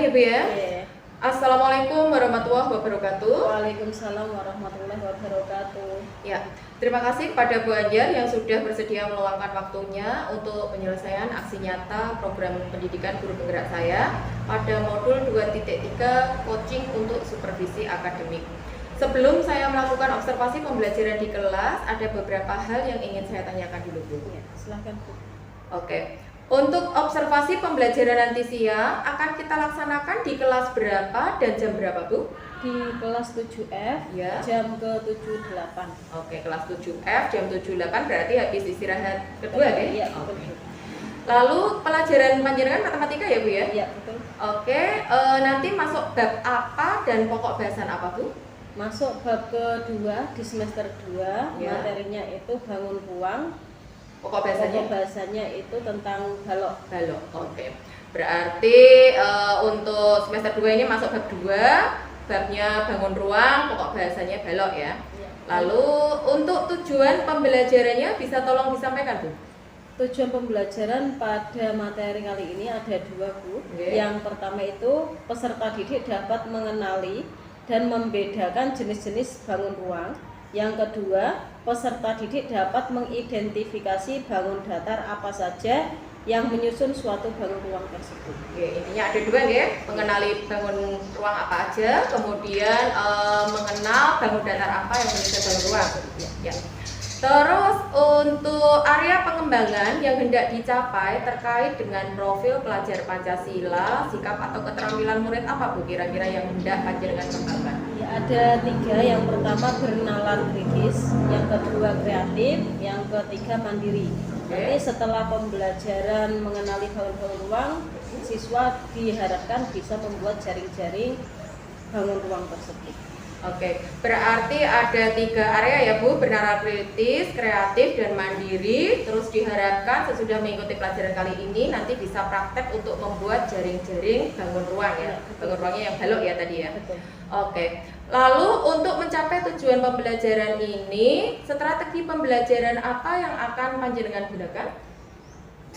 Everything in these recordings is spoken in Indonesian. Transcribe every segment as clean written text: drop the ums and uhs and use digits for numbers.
ya Bu ya. Oke. Assalamualaikum warahmatullahi wabarakatuh. Waalaikumsalam warahmatullahi wabarakatuh. Ya, terima kasih kepada Bu Anjar yang sudah bersedia meluangkan waktunya untuk penyelesaian aksi nyata program pendidikan guru penggerak saya pada modul 2.3 coaching untuk supervisi akademik. Sebelum saya melakukan observasi pembelajaran di kelas, ada beberapa hal yang ingin saya tanyakan dulu Bu. Ya, silahkan Bu. Oke. Untuk observasi pembelajaran nanti siang akan kita laksanakan di kelas berapa dan jam berapa Bu? Di kelas 7F Ya. jam ke-78. Oke, kelas 7F jam 78 berarti habis istirahat kedua ya? Iya, Oke. betul. Lalu pelajaran panjenengan matematika ya Bu ya? Iya, betul. Oke, nanti masuk bab apa dan pokok bahasan apa Bu? Masuk bab kedua di semester 2, Ya. materinya itu bangun ruang. Pokok Pokok bahasannya? bahasanya itu tentang balok. Balok. Oke. Berarti untuk semester 2 ini masuk bab 2, babnya bangun ruang, pokok bahasanya balok ya. Ya. Lalu untuk tujuan pembelajarannya bisa tolong disampaikan Bu? Tujuan pembelajaran pada materi kali ini ada dua Bu. Oke. Yang pertama itu peserta didik dapat mengenali dan membedakan jenis-jenis bangun ruang. Yang kedua, peserta didik dapat mengidentifikasi bangun datar apa saja yang menyusun suatu bangun ruang tersebut. Oke, intinya ada dua ya, mengenali bangun ruang apa aja, kemudian mengenal bangun datar apa yang menyusun bangun ruang. Ya. Terus untuk area pengembangan yang hendak dicapai terkait dengan profil pelajar Pancasila, sikap atau keterampilan murid apa Bu kira-kira yang hendak panjenengan kembangkan? Ya, ada tiga. Yang pertama bernalar kritis, yang kedua kreatif, yang ketiga mandiri. Nanti setelah pembelajaran mengenali bangun ruang, siswa diharapkan bisa membuat jaring-jaring bangun ruang tersebut. Oke, berarti ada tiga area ya Bu, bernalar kritis, kreatif, dan mandiri. Terus diharapkan sesudah mengikuti pelajaran kali ini nanti bisa praktek untuk membuat jaring-jaring bangun ruang ya. Bangun ruangnya yang balok ya tadi ya. Betul. Oke, lalu untuk mencapai tujuan pembelajaran ini, strategi pembelajaran apa yang akan panjenengan gunakan?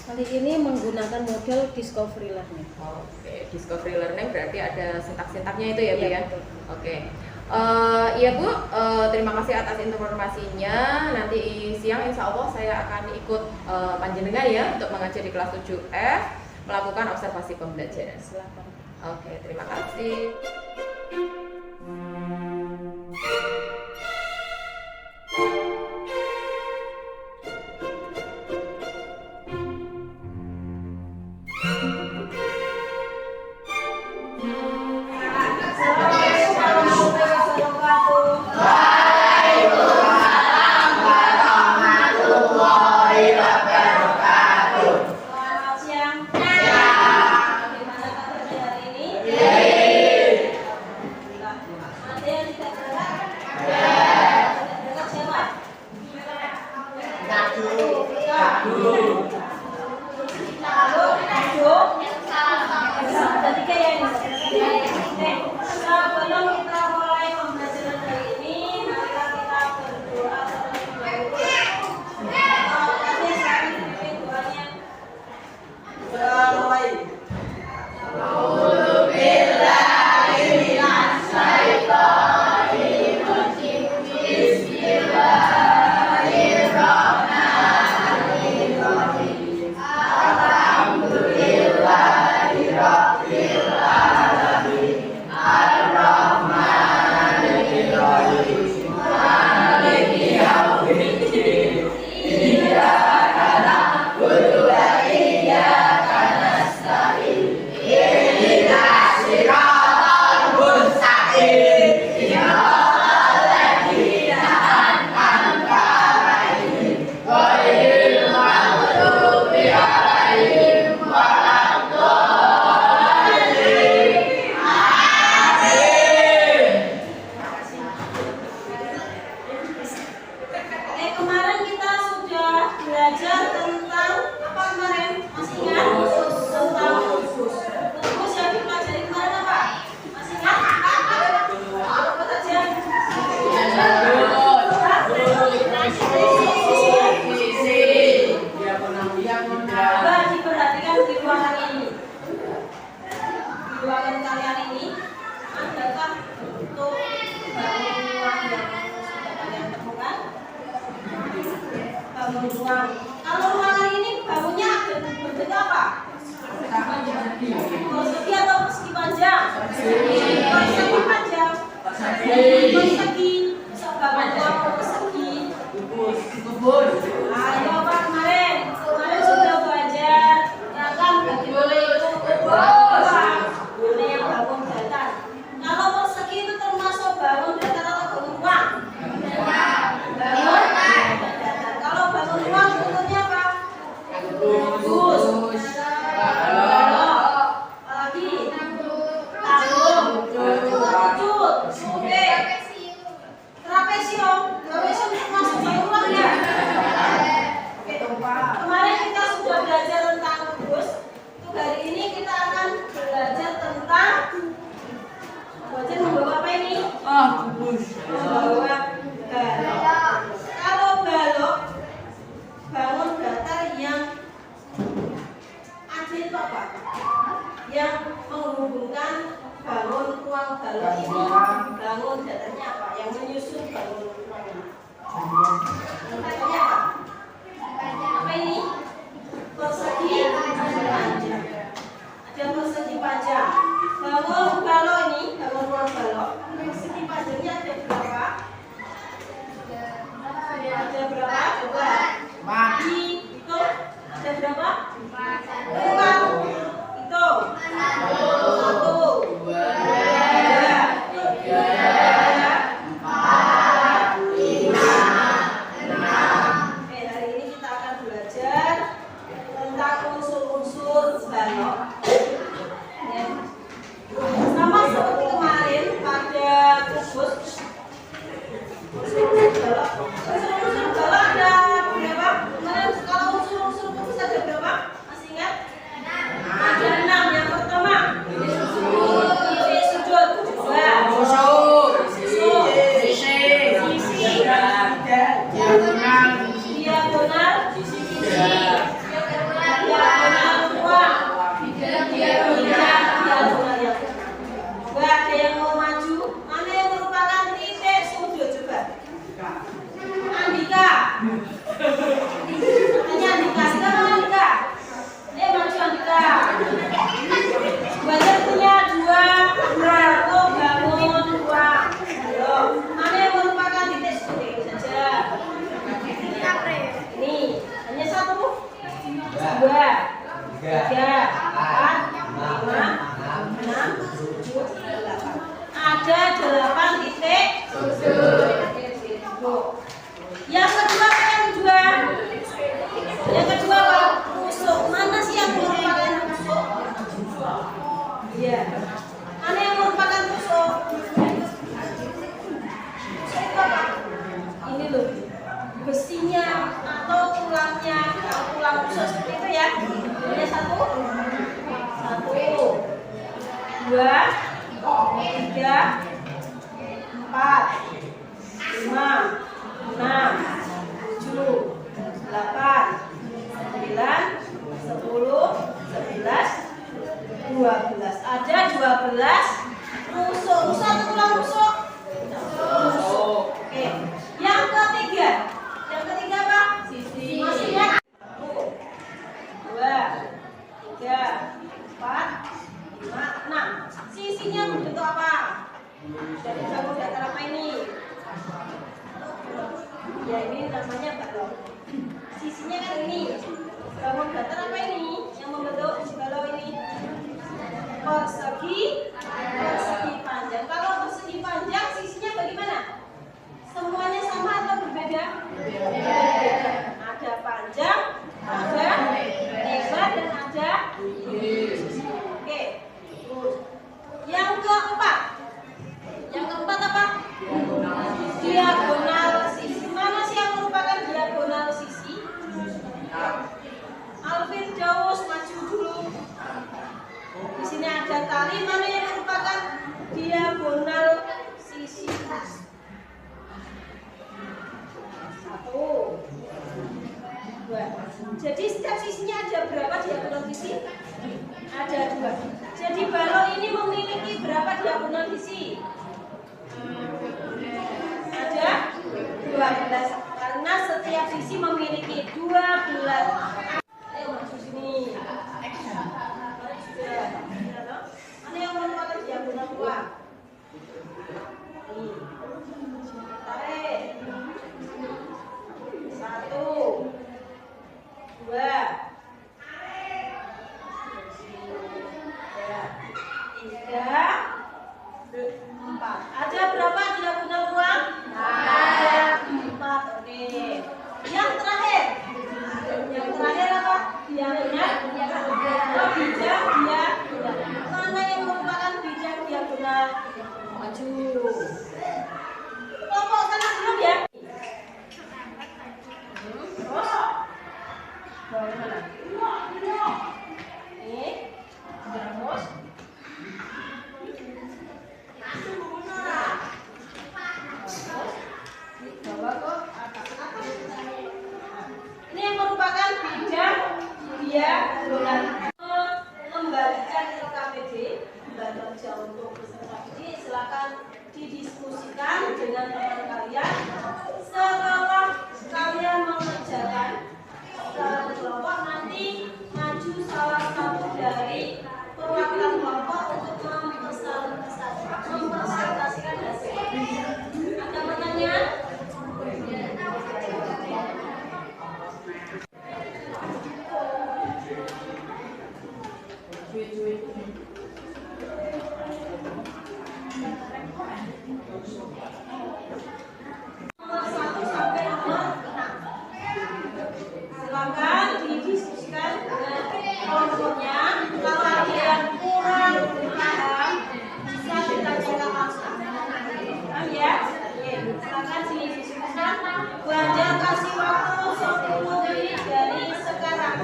Kali ini menggunakan model discovery learning. Oke, discovery learning berarti ada sintak-sintaknya itu ya Bu Iya, ya? betul. Oke. Iya Bu, terima kasih atas informasinya. Nanti siang insya Allah saya akan ikut panjenengan ya untuk mengajar di kelas 7F, melakukan observasi pembelajaran. Silakan. Oke, terima kasih. Selamat siang. Bagaimana kabarnya hari ini? Alhamdulillah. Ada yang tidak berat? bangun ruang. Kalau ruangan ini bangunnya bentuk apa? Persegi atau persegi panjang? Persegi panjang. Persegi. Bangun ruang persegi. Ayo Pak, kemarin sudah belajar ya kan bagaimana itu ruang. Ini yang bangun datar. Kalau persegi itu termasuk bangun datar atau bangun ruang? Bangun datar. Kalau bangun ruang bentuknya apa? Bagus. Lagi. Tanggung. Wujud. Oke. Trapesium. Trapesium termasuk bangun ruang ya? Oke. Kemarin kita sudah belajar tentang kubus. Untuk hari ini kita akan belajar tentang membawa apa ini? Kubus. Membawa balok. Kalau balok bangun datar yang adil itu apa? Yang menghubungkan bangun ruang balok ini bangun datarnya apa? Yang menyusun bangun ruang ini datarnya apa? Apa ini? Persegi panjang. Ada persegi panjang. Bangun balok ini, bangun ruang balok. Persegi panjangnya ada berapa? Ada berapa? Coba. Hitung. Ada berapa? 4. Hitung. 1, 2, 3, 4, 5, 6. Oke, hari ini kita akan belajar tentang unsur-unsur balok. Ya. Sama seperti kemarin pada kubus. Unsur-unsur balok. Unsur-unsur balok ada berapa? Kemarin kalau unsur-unsur kubus ada berapa? Masih ingat? Ada 6. Yang pertama, titik sudut. Dua. Diagonal sisi. Diagonal ruang. Diagonal yang. Coba ada yang mau maju? Mana yang merupakan titik sudut? Coba. Andika. Tanya Andika. Silakan Andika. Maju Andika. Belajar punya 2 atau bangun ruang. Ayo. Mana yang merupakan titik sudut saja? Ini hanya 1, 2, 3, 4, 5, 6, 7, 8. Ada 8 titik sudut. Yang kedua apa yang kedua? Yang kedua apa? Rusuk. Mana sih yang merupakan rusuk? Iya. Mana yang merupakan rusuk? Rusuk itu apa? Ini loh. Besinya atau tulangnya, tulang rusuk seperti itu ya. Ini 1, 2, 3, 4, 5, 6, 7, 8, 9, 10, 11, 12. Ada 12 rusuk. Rusuk atau tulang rusuk? Rusuk. Oke. Yang ketiga. Yang ketiga apa? Sisi. Masih ingat? 1, 2, 3, 4, 5, 6. Sisinya berbentuk apa? Dari bangun datar apa ini? Ya ini namanya balok. Sisinya kan ini. Bangun datar apa ini? Yang membentuk balok ini? Persegi panjang. Kalau persegi panjang sisinya bagaimana? Semuanya sama atau berbeda? Berbeda. Ada panjang, ada lebar dan ada sisi. Oke. Yang keempat. Yang keempat apa? Diagonal sisi. Mana sih yang merupakan diagonal sisi? Alvin Daus maju dulu. Di sini ada tali. Mana yang merupakan diagonal sisi? 1, 2. Jadi setiap sisinya ada berapa diagonal sisi? Ada 2. Jadi balok ini memiliki berapa diagonal sisi? Ada 12. Karena setiap sisi divisi memiliki 12. Ayo maju sini. Mana yang merupakan diagonal ruang? Tarik. 1, 2, 3, 4. Ada berapa diagonal ruang? Ada 4. Oke. Yang terakhir apa? Diagonal. Oh, bijak diagonal. Mana yang merupakan bijak diagonal? Maju. Kelompok kanan belum ya? Bawah mana? Ini. Terus. Bawa ke atas. Ini yang merupakan bijak diagonal. Membalikan LKPD, baca untuk peserta didik, silakan didiskusikan dengan teman kalian. Setelah kalian mengerjakan secara kelompok, nanti maju salah satu dari perwakilan kelompok untuk mempresentasikan hasil. Ada pertanyaan? Nomor 1 sampai nomor 6. Silakan didiskusikan dengan kelompoknya. Kalau ada yang kurang paham, bisa ditanyakan langsung. Paham ya? Oke, silakan didiskusikan. Belajar kasih waktu 10 menit dari sekarang.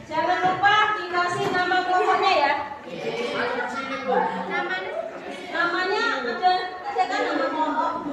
Jangan lupa dikasih nama kelompoknya ya. Namanya ada kan nama kelompok.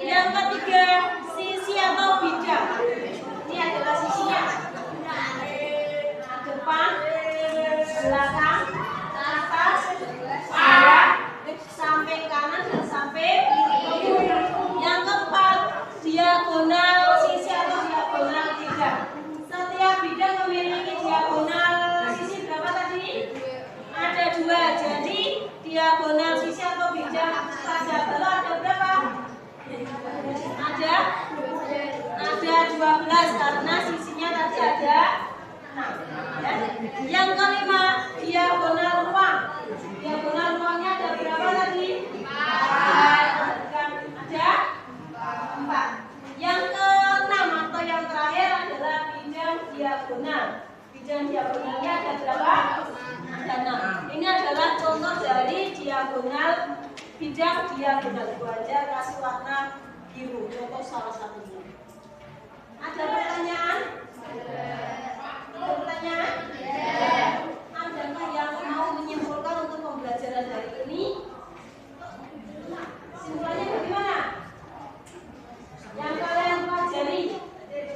Yang ketiga, sisi atau bidang. Ini adalah sisinya. Depan, belakang, atas, bawah, samping kanan dan samping kiri. Yang keempat, diagonal sisi atau diagonal bidang. Setiap bidang memiliki diagonal sisi berapa tadi? Ada 2. Jadi diagonal sisi atau bidang pada bola ada berapa? Ada 12 karena sisinya tadi ada 6. Ya. Yang kelima, diagonal ruang. Diagonal ruangnya ada berapa tadi? 4. Ada 4. Yang keenam atau yang terakhir adalah bidang diagonal. Bidang diagonalnya ada berapa? Ada 6. Ini adalah contoh dari diagonal bidang diagonal. Itu aja kasih warna biru, contoh salah satunya. Ada pertanyaan? Ada pertanyaan? Adakah yang mau menyimpulkan untuk pembelajaran hari ini? Simpulannya bagaimana? Yang kalian pelajari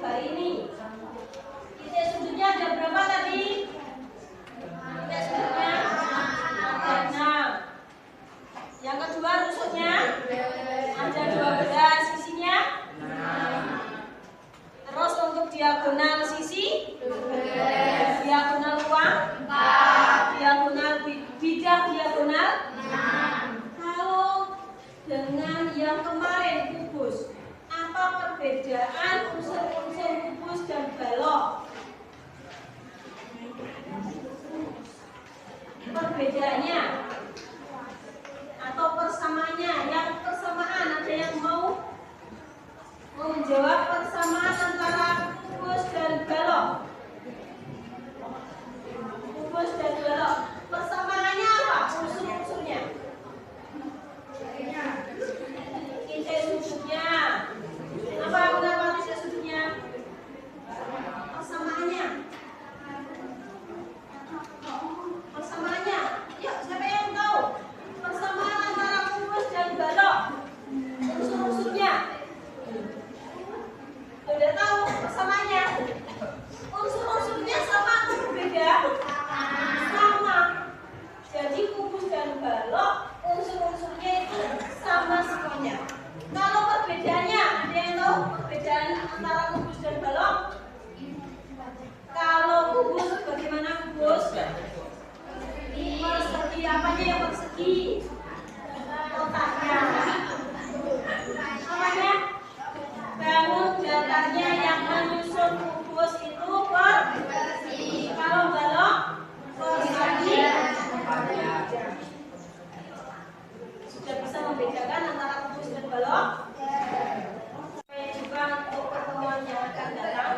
hari ini, titik sudutnya ada berapa tadi? Titik sudutnya ada 6. Yang kedua, rusuknya ada 12, sisinya. Terus untuk diagonal sisi, diagonal ruang di otaknya. Namanya bangun datarnya yang menyusun kubus itu persegi. Kalau balok persegi. Sudah bisa membedakan antara kubus dan balok. Juga untuk pertemuan yang akan datang.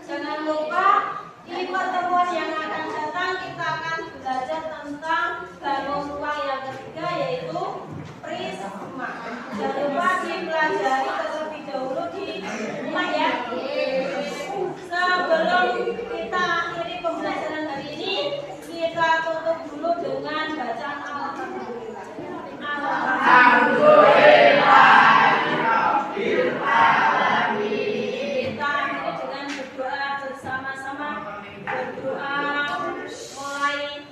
Jangan lupa di pertemuan yang akan datang kita akan belajar tentang bangun ruang yang ketiga yaitu prisma. Jangan lupa dipelajari terlebih dahulu di rumah ya. Sebelum kita akhiri pembelajaran hari ini, kita tutup dulu dengan bacaan Alhamdulillah. Kita akhiri dengan berdoa bersama-sama. Berdoa mulai.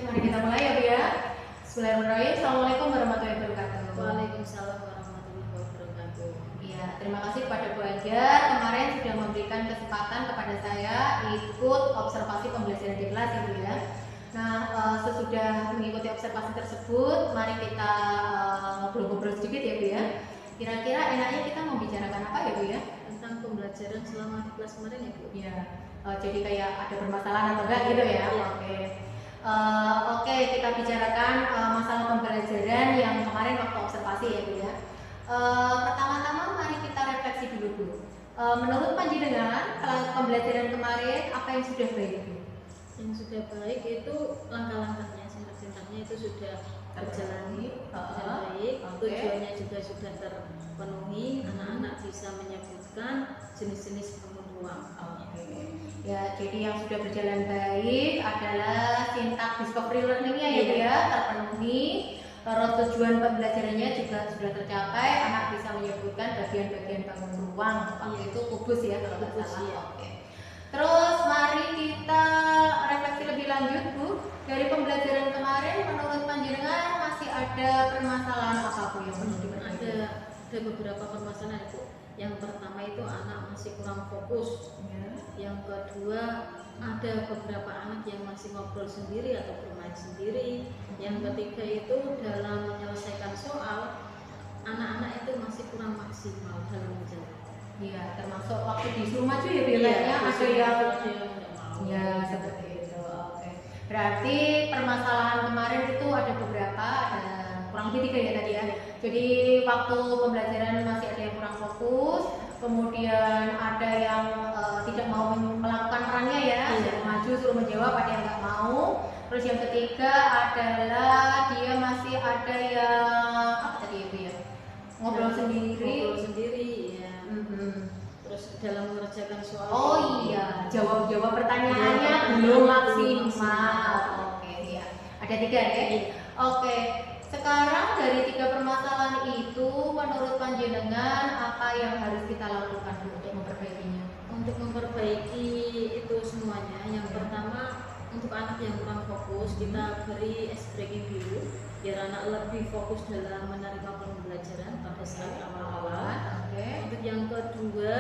Mari kita mulai ya Bu ya. Bismillahirrahmanirrahim. Assalamualaikum warahmatullahi wabarakatuh. Waalaikumsalam warahmatullahi wabarakatuh. Iya, terima kasih kepada Bu Anjar kemarin sudah memberikan kesempatan kepada saya ikut observasi pembelajaran di kelas ya Bu ya. Nah, sesudah mengikuti observasi tersebut, mari kita ngobrol-ngobrol sedikit ya Bu ya. Kira-kira enaknya kita membicarakan apa ya Bu ya? Tentang pembelajaran selama di kelas kemarin ya Bu. Iya, jadi kayak ada permasalahan atau enggak gitu ya? Iya. Oke. Oke, kita bicarakan masalah pembelajaran yang kemarin waktu observasi ya Bu ya. Pertama-tama mari kita refleksi dulu Bu. Menurut Panjenengan pembelajaran kemarin apa yang sudah baik Bu? Yang sudah baik itu langkah-langkahnya, sintak-sintaknya itu sudah terjalani dengan baik. Oke. Tujuannya juga sudah terpenuhi. Anak-anak bisa menyebutkan jenis-jenis bangun ruang. Oke. Ya, jadi yang sudah berjalan baik adalah sintak discovery learning-nya ya Bu ya, terpenuhi. Terus tujuan pembelajarannya juga sudah tercapai, anak bisa menyebutkan bagian-bagian bangun ruang, waktu itu kubus ya kalau nggak Kubus, salah. iya. Oke. Terus mari kita refleksi lebih lanjut Bu. Dari pembelajaran kemarin menurut Panjenengan masih ada permasalahan apa Bu yang perlu diperbaiki? Ada beberapa permasalahan itu. Yang pertama itu anak masih kurang fokus. Ya. Yang kedua ada beberapa anak yang masih ngobrol sendiri atau bermain sendiri. Yang ketiga itu dalam menyelesaikan soal anak-anak itu masih kurang maksimal dalam menjawab. Iya, termasuk waktu disuruh maju ya bilangnya ada yang nggak mau. ya seperti itu. Oke. Berarti permasalahan kemarin itu ada beberapa, ada kurang lebih 3 ya tadi ya. Jadi waktu pembelajaran masih ada yang kurang fokus, kemudian ada yang tidak mau melakukan perannya ya, suruh maju, suruh menjawab, ada yang nggak mau. Terus yang ketiga adalah dia masih ada yang apa tadi ya Bu ya? Ngobrol sendiri. Ngobrol sendiri ya. Mhm. Terus dalam mengerjakan soal. Oh iya, jawab pertanyaannya belum maksimal. Oke, iya. Ada 3 ya? Oke. Sekarang dari 3 permasalahan itu, menurut Panjenengan apa yang harus kita lakukan untuk memperbaikinya? Untuk memperbaiki itu semuanya, yang pertama untuk anak yang kurang fokus kita beri ice breaking dulu biar anak lebih fokus dalam menerima pembelajaran pada saat awal-awal. Oke. Untuk yang kedua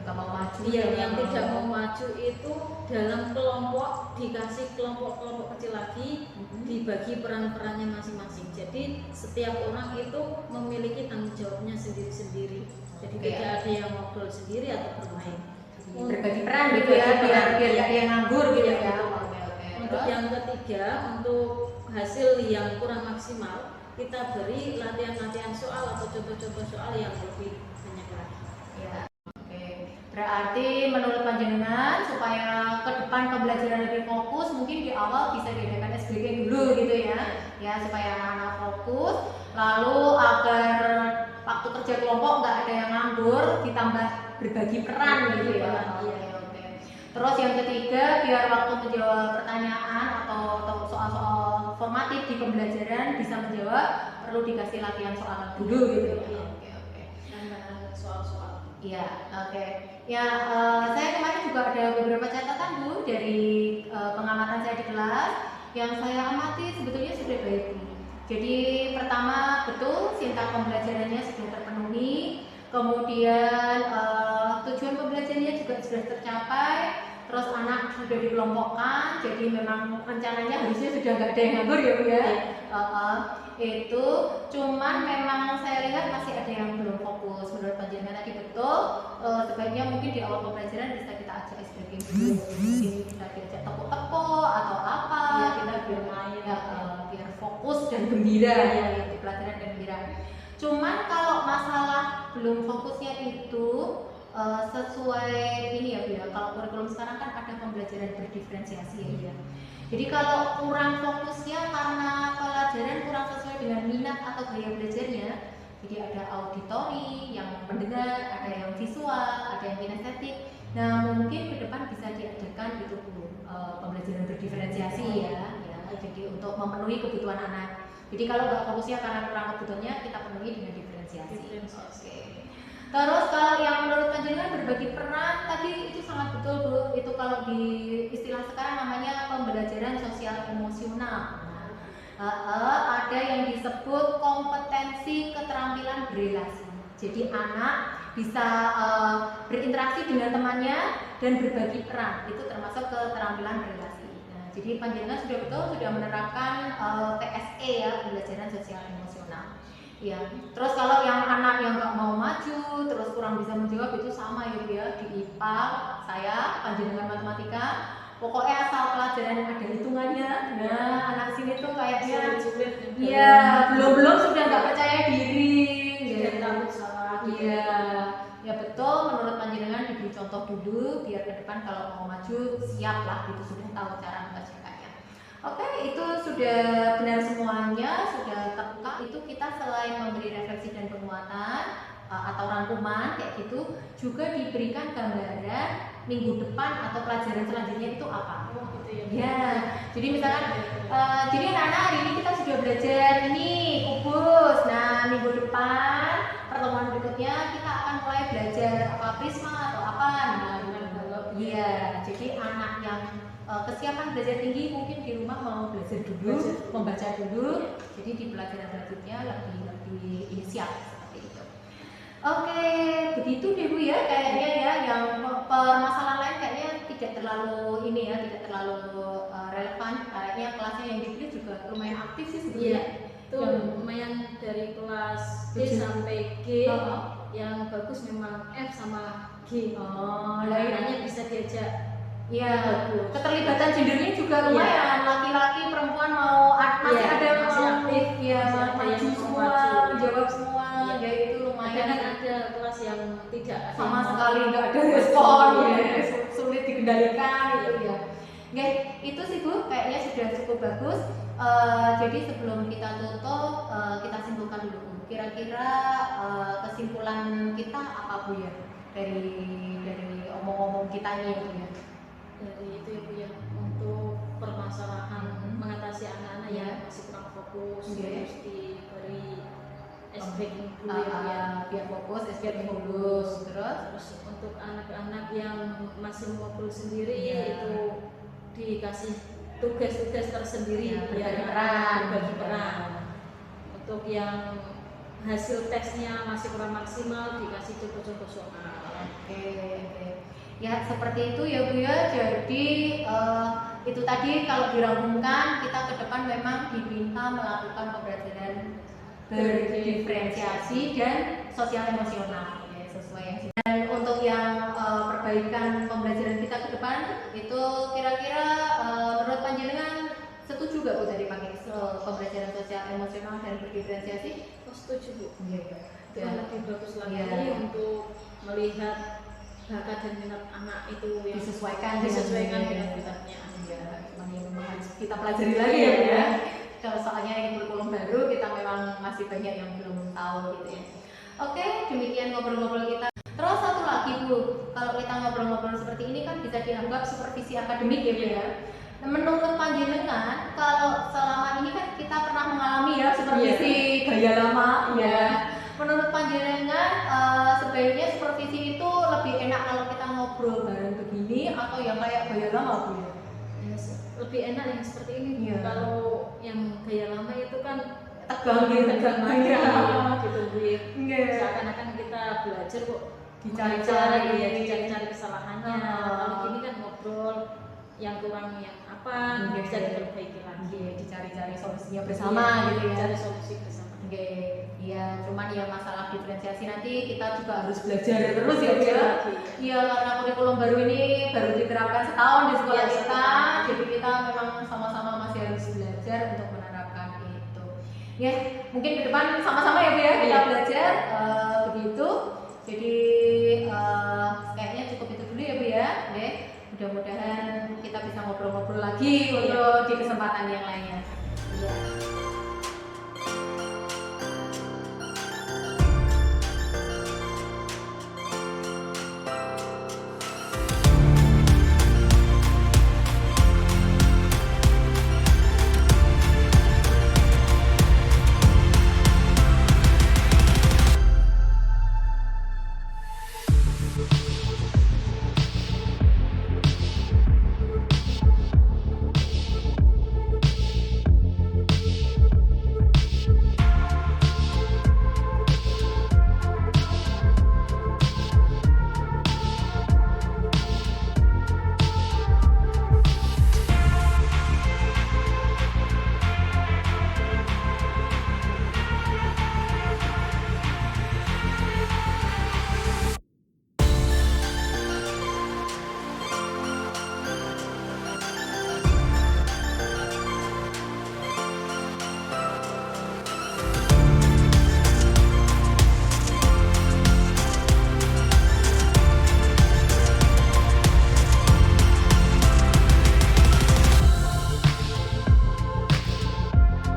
nggak mau maju. Iya, yang tidak mau maju itu dalam kelompok dikasih kelompok-kelompok kecil lagi, dibagi peran-perannya masing-masing. Jadi setiap orang itu memiliki tanggung jawabnya sendiri-sendiri. Jadi tidak ada yang ngobrol sendiri atau bermain. Berbagi peran gitu ya, biar nggak ada yang nganggur gitu ya. Untuk yang ketiga, untuk hasil yang kurang maksimal, kita beri latihan-latihan soal atau contoh-contoh soal yang lebih banyak lagi. Ya, oke. Berarti menurut panjenengan supaya ke depan pembelajaran lebih fokus, mungkin di awal bisa diadakan SBG dulu gitu ya, ya supaya anak-anak fokus. Lalu agar waktu kerja kelompok nggak ada yang nganggur, ditambah berbagi peran gitu ya. Oke. Terus yang ketiga, biar waktu menjawab pertanyaan atau soal-soal formatif di pembelajaran bisa menjawab, perlu dikasih latihan soal dulu gitu ya. Oke. Soal-soal. Iya, oke. Ya, saya kemarin juga ada beberapa catatan Bu dari pengamatan saya di kelas yang saya amati sebetulnya sudah baik. Jadi pertama betul sintak pembelajarannya sudah terpenuhi, kemudian tujuan pembelajarannya juga sudah tercapai, terus anak sudah dikelompokkan, jadi memang rencananya harusnya sudah nggak ada yang nganggur ya Bu ya. Itu cuman memang saya lihat masih ada yang belum fokus. Menurut panjenengan tadi betul, sebaiknya mungkin di awal pembelajaran bisa kita ajak SBG dulu, mungkin kita diajak tepuk-tepuk atau apa, kita bermain biar fokus dan gembira ya di pelajaran dan gembira. Cuman kalau masalah belum fokusnya itu sesuai ini ya Bu ya, kalau kurikulum sekarang kan ada pembelajaran berdiferensiasi ya. Jadi kalau kurang fokusnya karena pelajaran kurang sesuai dengan minat atau gaya belajarnya, jadi ada auditori yang mendengar, ada yang visual, ada yang kinestetik. Nah mungkin ke depan bisa diadakan itu Bu, pembelajaran berdiferensiasi ya. Jadi untuk memenuhi kebutuhan anak. Jadi kalau nggak fokusnya karena kurang kebutuhannya, kita penuhi dengan diferensiasi. Oke. Terus kalau yang menurut panjenengan berbagi peran tadi itu sangat betul Bu. Itu kalau di istilah sekarang namanya pembelajaran sosial emosional. Ada yang disebut kompetensi keterampilan berelasi. Jadi anak bisa berinteraksi dengan temannya dan berbagi peran. Itu termasuk keterampilan berelasi. Jadi panjenengan sudah betul sudah menerapkan PSE ya, pembelajaran sosial emosional. Ya, terus kalau yang anak yang nggak mau maju, terus kurang bisa menjawab itu sama ya Bu ya, di IPA saya panjenengan matematika, pokoknya asal pelajaran ada hitungannya. Nah, anak sini tuh kayaknya iya, belum sudah nggak percaya diri, gitu. Iya, ya betul. Menurut panjenengan diberi contoh dulu, biar ke depan kalau mau maju siap lah, gitu sudah tahu cara membacakannya. Oke, itu sudah benar semuanya, sudah terbuka. Itu kita selain memberi refleksi dan penguatan atau rangkuman kayak gitu, juga diberikan gambaran minggu depan atau pelajaran selanjutnya itu apa. Ya, jadi misalkan, jadi anak-anak hari ini kita sudah belajar ini kubus. Nah, minggu depan pertemuan berikutnya kita akan mulai belajar apa prisma atau apa. Nah, iya, jadi anak yang kesiapan belajar tinggi mungkin di rumah mau belajar dulu, membaca dulu. Jadi di pelajaran selanjutnya lebih siap seperti itu. Oke, begitu deh Bu ya, kayaknya ya yang permasalahan lain kayaknya tidak terlalu ini ya, tidak terlalu relevan. Kayaknya kelasnya yang dipilih juga lumayan aktif sih sebetulnya. Itu lumayan dari kelas D sampai G. Yang bagus memang F sama G. Lainnya bisa diajak. Iya, keterlibatan gendernya juga lumayan. Laki-laki, perempuan mau masih ada yang mau aktif, ya maju semua, menjawab semua, ya itu lumayan. Kan ada kelas yang tidak sama sekali nggak ada respon, ya sulit dikendalikan itu ya. Oke, itu sih Bu, kayaknya sudah cukup bagus. Jadi sebelum kita tutup, kita simpulkan dulu. Kira-kira kesimpulan kita apa Bu ya dari omong-omong kita ini Bu ya? Dari itu ya Bu ya, untuk permasalahan mengatasi anak-anak yang masih kurang fokus, harus diberi SBG dulu ya, biar fokus, SBG fokus. Terus untuk anak-anak yang masih ngobrol sendiri itu dikasih tugas-tugas tersendiri, berbagi peran. Untuk yang hasil tesnya masih kurang maksimal, dikasih contoh-contoh soal. Oke. Ya seperti itu ya Bu ya. Jadi itu tadi kalau dirangkumkan kita ke depan memang diminta melakukan pembelajaran berdiferensiasi dan sosial emosional ya, sesuai yang dan untuk yang perbaikan pembelajaran kita ke depan itu kira-kira menurut panjenengan setuju gak Bu tadi pakai pembelajaran sosial emosional dan berdiferensiasi? Oh, setuju Bu. Iya. Ya, lebih bagus lagi Ya. untuk melihat bakat dan minat anak itu yang disesuaikan dengan minatnya. Ya, memang harus kita pelajari lagi ya Bu ya. Kalau soalnya ini kurikulum baru kita memang masih banyak yang belum tahu gitu ya. Oke, demikian ngobrol-ngobrol kita. Terus satu lagi Bu, kalau kita ngobrol-ngobrol seperti ini kan bisa dianggap supervisi akademik ya Bu ya. Menurut panjenengan, kalau selama ini kan kita pernah mengalami ya supervisi gaya lama ya. Menurut panjenengan sebaiknya supervisi itu lebih enak kalau kita ngobrol bareng begini atau yang kayak gaya lama Bu ya? Lebih enak yang seperti ini. Iya. Kalau yang gaya lama itu kan Tegang gitu. tegang lagi gitu Bu. Iya. Seakan-akan kita belajar kok Dicari-cari. dicari-cari kesalahannya. Kalau gini kan ngobrol yang kurang yang apa Iya. bisa diperbaiki lagi. Dicari-cari solusinya bersama gitu ya. Cari solusi bersama. Oke, iya, cuman ya masalah diferensiasi nanti kita juga harus belajar terus ya Bu ya. Lagi. Iya, karena kurikulum baru ini baru diterapkan setahun di sekolah Iya, kita, setahun. jadi kita memang sama-sama masih harus belajar untuk menerapkan itu. Ya, mungkin ke depan sama-sama ya Bu ya kita Iya. belajar begitu. Jadi kayaknya cukup itu dulu ya Bu ya. Oke, mudah-mudahan kita bisa ngobrol-ngobrol lagi untuk di kesempatan yang lainnya.